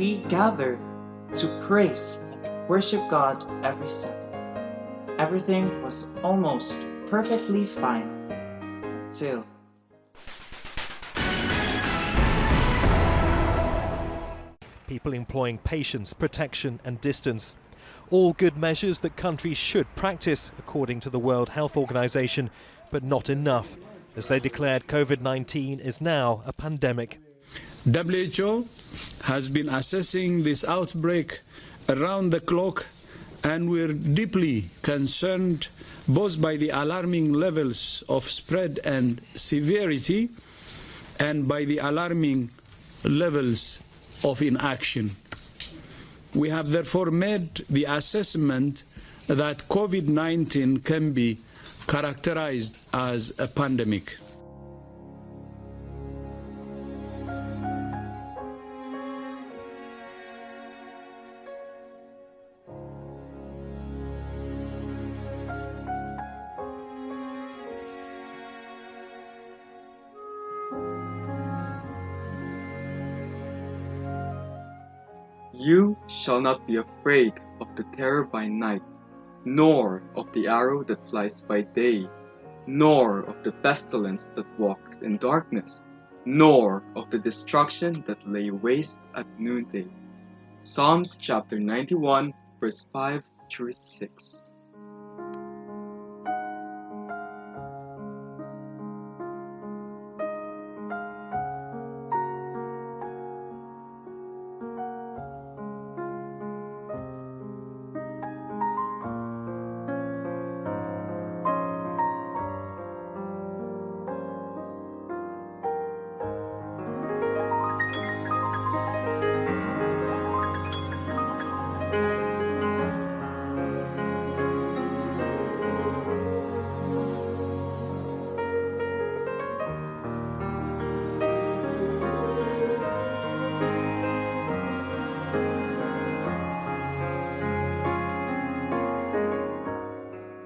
we gather to praise and worship God every Sunday. Everything was almost perfectly fine until people employing patience, protection and distance. All good measures that countries should practice, according to the World Health Organization, but not enough, as they declared COVID-19 is now a pandemic. WHO has been assessing this outbreak around the clock, and we're deeply concerned both by the alarming levels of spread and severity and by the alarming levels of inaction. We have therefore made the assessment that COVID-19 can be characterized as a pandemic. You shall not be afraid of the terror by night, nor of the arrow that flies by day, nor of the pestilence that walks in darkness, nor of the destruction that lay waste at noonday. Psalms chapter 91, verse 5 through 6.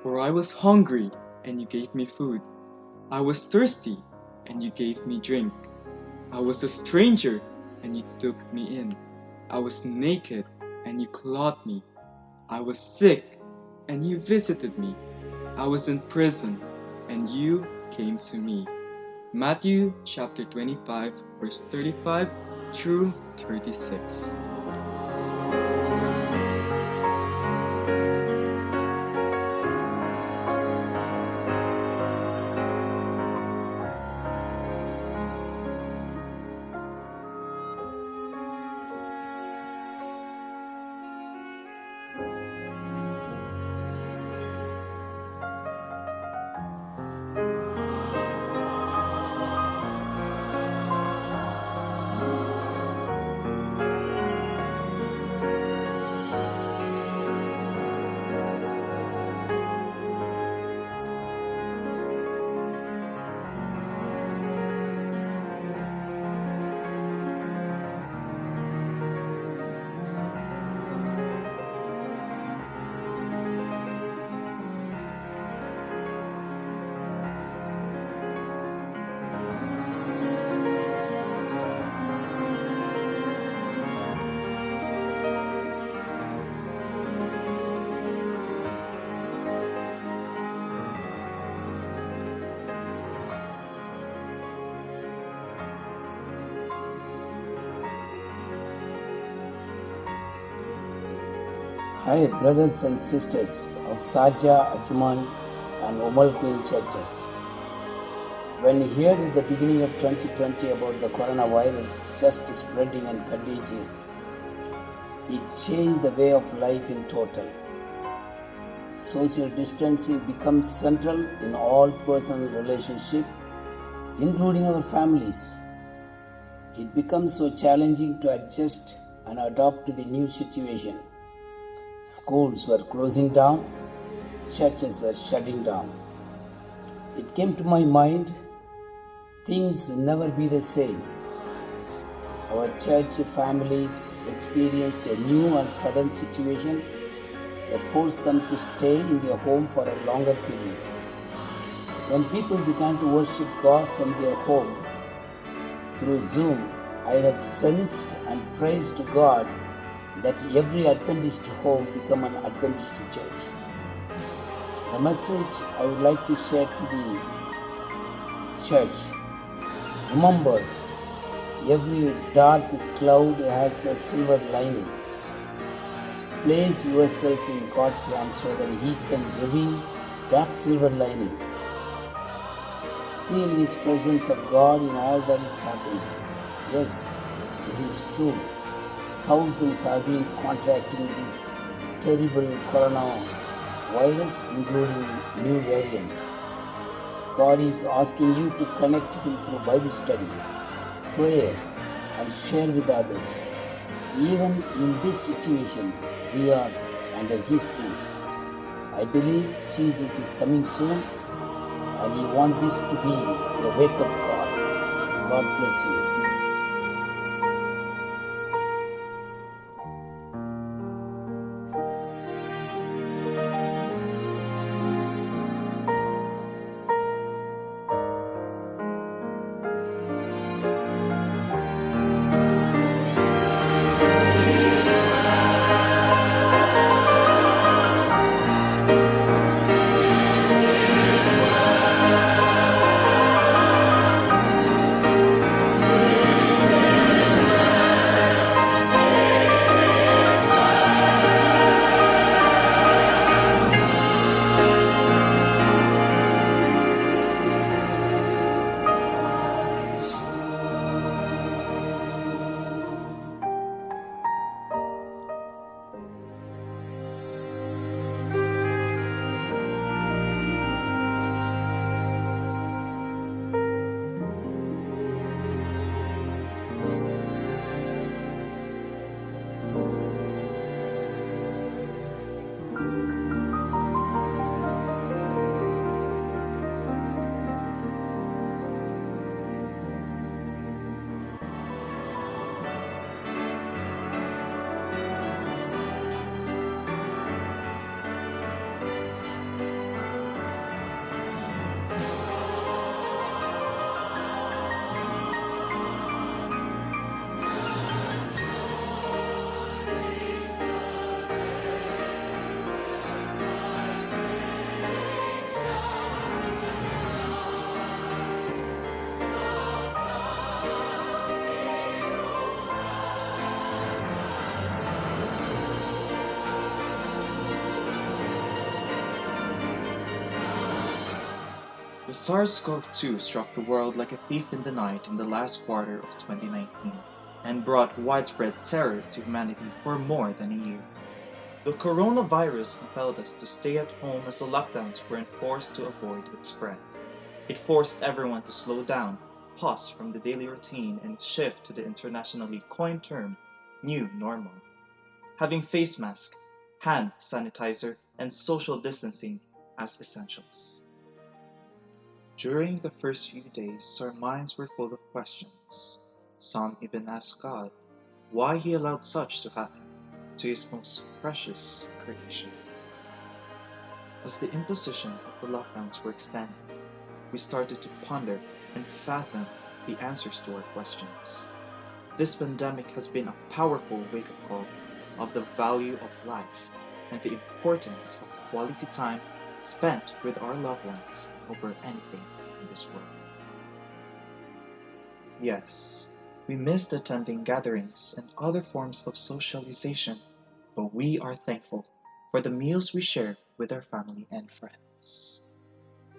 For I was hungry, and you gave me food. I was thirsty, and you gave me drink. I was a stranger, and you took me in. I was naked, and you clothed me. I was sick, and you visited me. I was in prison, and you came to me. Matthew chapter 25, verse 35 through 36. Hi, brothers and sisters of Sharjah, Ajman and Umal Queen churches. When we heard at the beginning of 2020 about the coronavirus just spreading and contagious, it changed the way of life in total. Social distancing becomes central in all personal relationships, including our families. It becomes so challenging to adjust and adapt to the new situation. Schools were closing down, churches were shutting down. It came to my mind, things never be the same. Our church families experienced a new and sudden situation that forced them to stay in their home for a longer period. When people began to worship God from their home through Zoom, I have sensed and praised to God that every Adventist home become an Adventist church. The message I would like to share to the church: remember, every dark cloud has a silver lining. Place yourself in God's hands so that He can reveal that silver lining. Feel His presence of God in all that is happening. Yes, it is true. Thousands have been contracting this terrible coronavirus, including new variant. God is asking you to connect Him through Bible study, prayer, and share with others. Even in this situation, we are under His wings. I believe Jesus is coming soon, and He wants this to be a wake-up call. God bless you. The SARS-CoV-2 struck the world like a thief in the night in the last quarter of 2019 and brought widespread terror to humanity for more than a year. The coronavirus compelled us to stay at home as the lockdowns were enforced to avoid its spread. It forced everyone to slow down, pause from the daily routine, and shift to the internationally coined term, new normal. Having face mask, hand sanitizer, and social distancing as essentials. During the first few days, our minds were full of questions. Some even asked God why He allowed such to happen to His most precious creation. As the imposition of the lockdowns were extended, we started to ponder and fathom the answers to our questions. This pandemic has been a powerful wake-up call of the value of life and the importance of quality time spent with our loved ones over anything in this world. Yes, we missed attending gatherings and other forms of socialization, but we are thankful for the meals we share with our family and friends.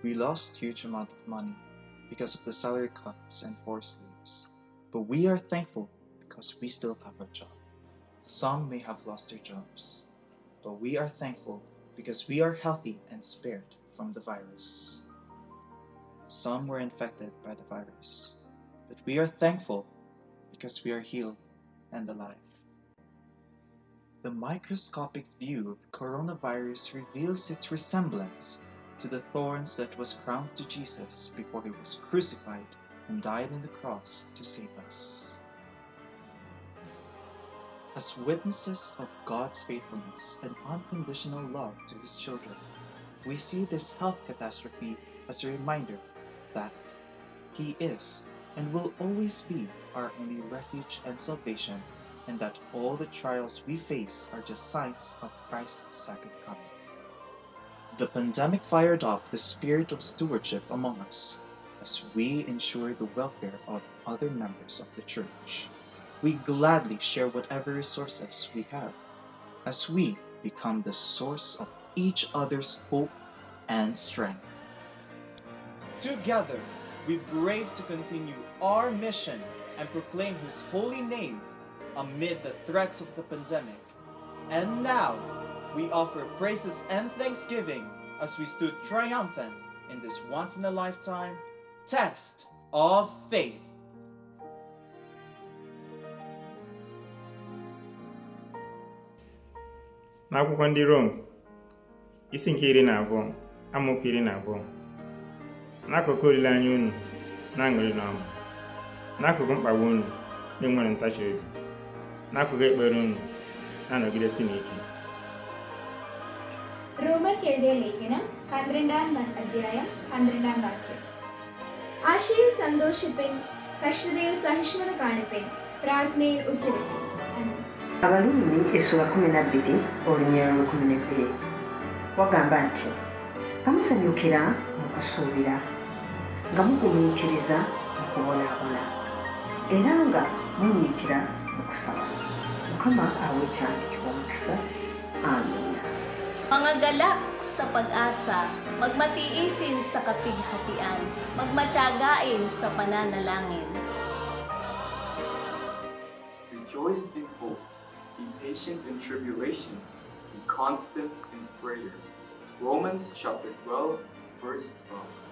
We lost huge amount of money because of the salary cuts and forced leaves, but we are thankful because we still have a job. Some may have lost their jobs, but we are thankful because we are healthy and spared from the virus. Some were infected by the virus, but we are thankful because we are healed and alive. The microscopic view of the coronavirus reveals its resemblance to the thorns that was crowned to Jesus before He was crucified and died on the cross to save us. As witnesses of God's faithfulness and unconditional love to His children, we see this health catastrophe as a reminder that He is and will always be our only refuge and salvation, and that all the trials we face are just signs of Christ's second coming. The pandemic fired up the spirit of stewardship among us as we ensure the welfare of other members of the church. We gladly share whatever resources we have as we become the source of each other's hope and strength. Together, we brave to continue our mission and proclaim His holy name amid the threats of the pandemic. And now, we offer praises and thanksgiving as we stood triumphant in this once-in-a-lifetime test of faith. N'akwụkwọ ndị Rom isi nke 12 amaokwu 12, n'akụkụ olileanya unu na-aṅụrị n'ọṅụ, n'akụkụ mkpagbu unu na-enwere ntachi obi, n'akụkụ ekpere unu na-anọgidesi n'ike. റോമർക്കെഴുതിയ ലേഖനം 12-ാം അധ്യായം 12-ാം വാക്യം. ആശയിൽ സന്തോഷിപ്പിൻ, കഷ്ടതയിൽ സഹിഷ്ണുത കാണിപ്പിൻ, പ്രാർത്ഥനയിൽ ഉച്ചരിപ്പിൻ. Abalumi essula 12 olunyiriri 12 wagamba nti kamusanyukira mu kusuubira nga mugumiikiriza mu kubonaabona era nga munyiikira mu kusaba. Mukama awe ekyandikibwa omukisa. Amiina. Mga galak sa pag-asa, magmatiisin sa kapighatian, magmatyagain sa pananalangin. Rejoice in hope, be patient in tribulation, be constant in prayer. Romans chapter 12, verse 12.